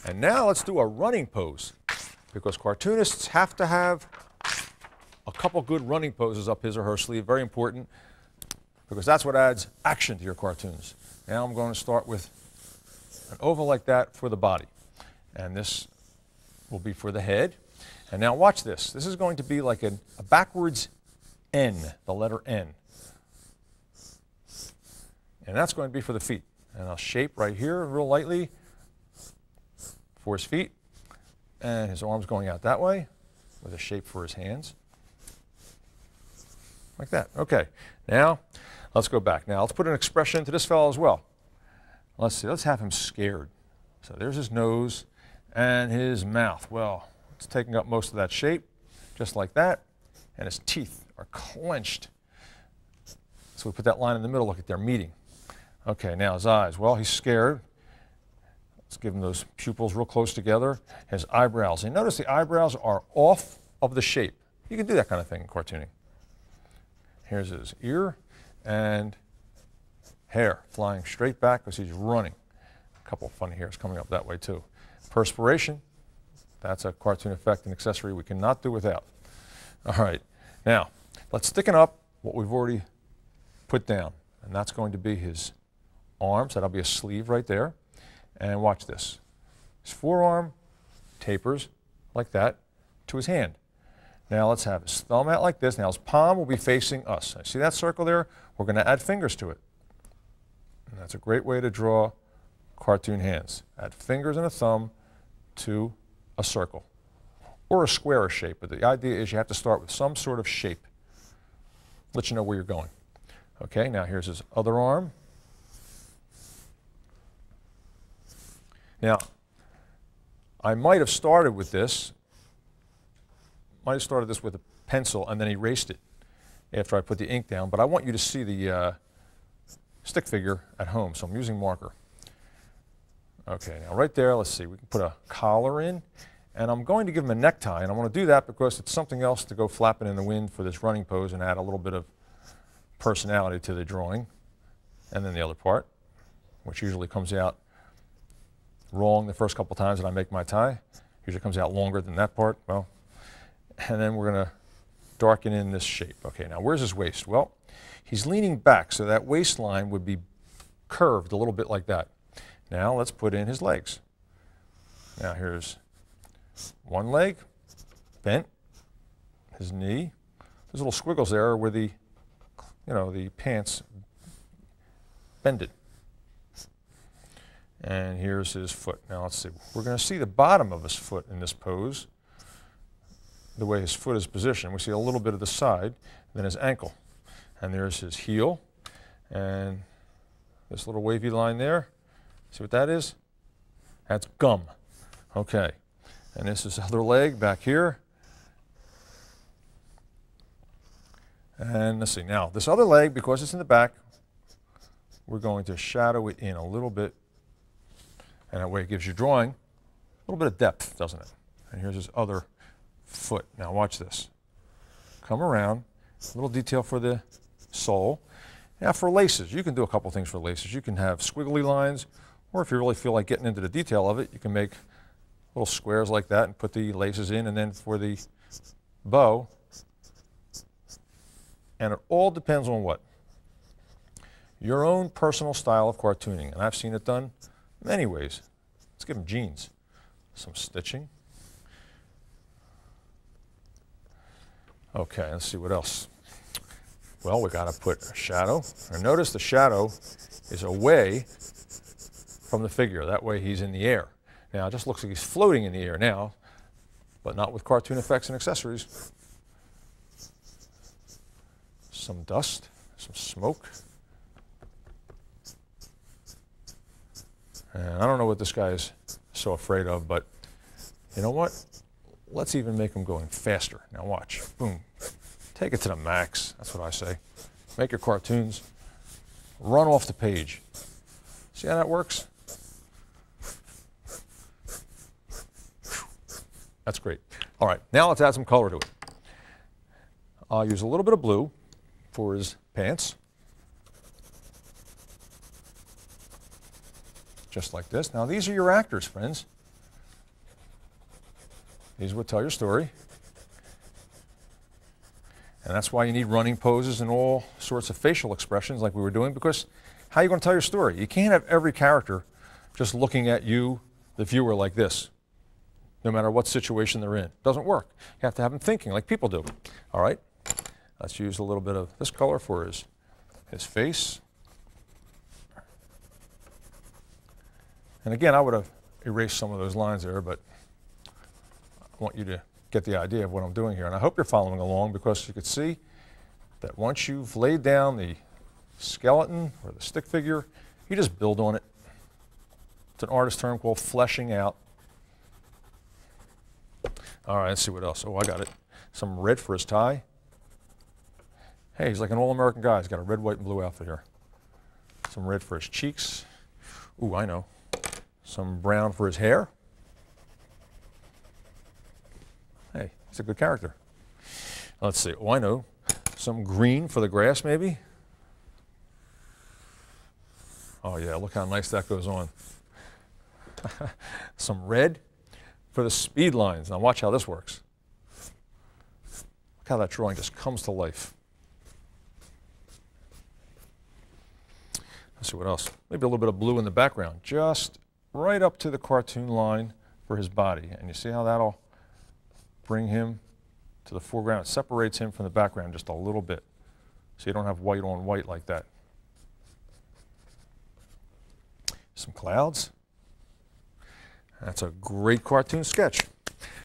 And now let's do a running pose, because cartoonists have to have a couple good running poses up his or her sleeve. Very important, because that's what adds action to your cartoons. Now I'm going to start with an oval like that for the body. And this will be for the head. And now watch this. This is going to be like a backwards N, the letter N. And that's going to be for the feet. And I'll shape right here real lightly for his feet. And his arms going out that way with a shape for his hands. Like that. Okay. Now, let's go back. Now, let's put an expression into this fellow as well. Let's see. Let's have him scared. So there's his nose and his mouth. Well, it's taking up most of that shape, just like that. And his teeth are clenched. So we put that line in the middle. Look at their meeting. Okay, now his eyes. Well, he's scared. Let's give him those pupils real close together. His eyebrows. And notice the eyebrows are off of the shape. You can do that kind of thing in cartooning. Here's his ear and hair flying straight back because he's running. A couple of funny hairs coming up that way too. Perspiration. That's a cartoon effect and accessory we cannot do without. All right. Now, let's thicken up what we've already put down. And that's going to be his arms. That'll be a sleeve right there. And watch this. His forearm tapers like that to his hand. Now let's have his thumb out like this. Now his palm will be facing us. See that circle there? We're going to add fingers to it. And that's a great way to draw cartoon hands. Add fingers and a thumb to a circle or a square shape. But the idea is you have to start with some sort of shape. Let you know where you're going. Okay, now here's his other arm. Now, I might have started with this. Might have started this with a pencil and then erased it after I put the ink down, but I want you to see the stick figure at home, so I'm using marker. Okay, now right there, let's see, we can put a collar in, and I'm going to give him a necktie, and I want to do that because it's something else to go flapping in the wind for this running pose and add a little bit of personality to the drawing. And then the other part, which usually comes out wrong the first couple times that I make my tie. Usually comes out longer than that part. Well, and then we're going to darken in this shape. Okay, now where's his waist? Well, he's leaning back, so that waistline would be curved a little bit like that. Now let's put in his legs. Now here's one leg bent, his knee. There's little squiggles there where the, the pants bended. And here's his foot. Now let's see. We're going to see the bottom of his foot in this pose, the way his foot is positioned. We see a little bit of the side, then his ankle. And there's his heel. And this little wavy line there. See what that is? That's gum. Okay. And this is his other leg back here. And let's see. Now, this other leg, because it's in the back, we're going to shadow it in a little bit. And that way it gives your drawing a little bit of depth, doesn't it? And here's his other foot. Now watch this. Come around, a little detail for the sole. Now for laces, you can do a couple things for laces. You can have squiggly lines, or if you really feel like getting into the detail of it, you can make little squares like that and put the laces in, and then for the bow, and it all depends on what? Your own personal style of cartooning, and I've seen it done many ways. Let's give him jeans. Some stitching. Okay, let's see what else. Well, we got to put a shadow. And notice the shadow is away from the figure. That way he's in the air. Now, it just looks like he's floating in the air now, but not with cartoon effects and accessories. Some dust, some smoke. And I don't know what this guy is so afraid of, but you know what? Let's even make him going faster. Now watch. Boom. Take it to the max. That's what I say. Make your cartoons run off the page. See how that works? That's great. All right, now let's add some color to it. I'll use a little bit of blue for his pants. Just like this. Now these are your actors, friends. These would tell your story. And that's why you need running poses and all sorts of facial expressions like we were doing, because how are you going to tell your story? You can't have every character just looking at you, the viewer, like this, no matter what situation they're in. It doesn't work. You have to have them thinking like people do. All right? Let's use a little bit of this color for his face. And again, I would have erased some of those lines there, but I want you to get the idea of what I'm doing here. And I hope you're following along, because you can see that once you've laid down the skeleton or the stick figure, you just build on it. It's an artist term called fleshing out. All right, let's see what else. Oh, I got it. Some red for his tie. Hey, he's like an all-American guy. He's got a red, white, and blue outfit here. Some red for his cheeks. Ooh, I know. Some brown for his hair. Hey, he's a good character. Let's see. Oh, I know. Some green for the grass, maybe. Oh, yeah, look how nice that goes on. Some red for the speed lines. Now watch how this works. Look how that drawing just comes to life. Let's see what else. Maybe a little bit of blue in the background, just right up to the cartoon line for his body. And you see how that'll bring him to the foreground. It separates him from the background just a little bit, so you don't have white on white like that. Some clouds. That's a great cartoon sketch.